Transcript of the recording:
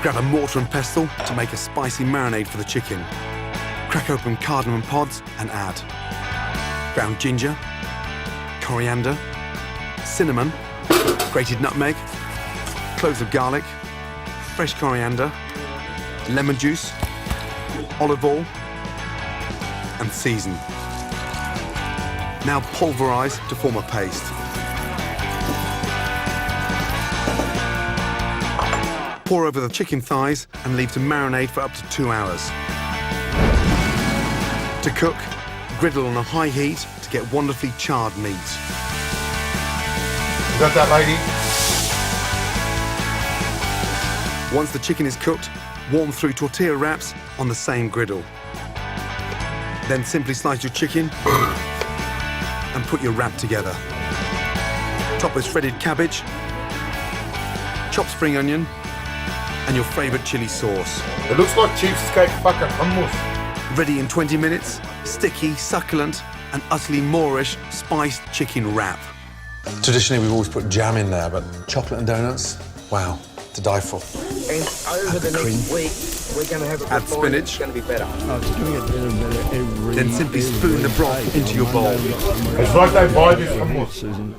Grab a mortar and pestle to make a spicy marinade for the chicken. Crack open cardamom pods and add ground ginger, coriander, cinnamon, grated nutmeg, cloves of garlic, fresh coriander, lemon juice, olive oil, and season. Now pulverize to form a paste. Pour over the chicken thighs and leave to marinate for up to 2 hours. To cook, griddle on a high heat to get wonderfully charred meat. You got that, lady? Once the chicken is cooked, warm through tortilla wraps on the same griddle. Then simply slice your chicken and put your wrap together. Top with shredded cabbage, chopped spring onion, and your favourite chili sauce. It looks like cheesecake fucking hummus. Ready in 20 minutes, sticky, succulent, and utterly Moorish spiced chicken wrap. Traditionally, we've always put jam in there, but chocolate and donuts, wow, to die for. And over the next week, we're going to have a Add spinach. It's going to be better. It's doing it better and better every. Then simply spoon the broth into your bowl. It's like they buy this hummus. Susan.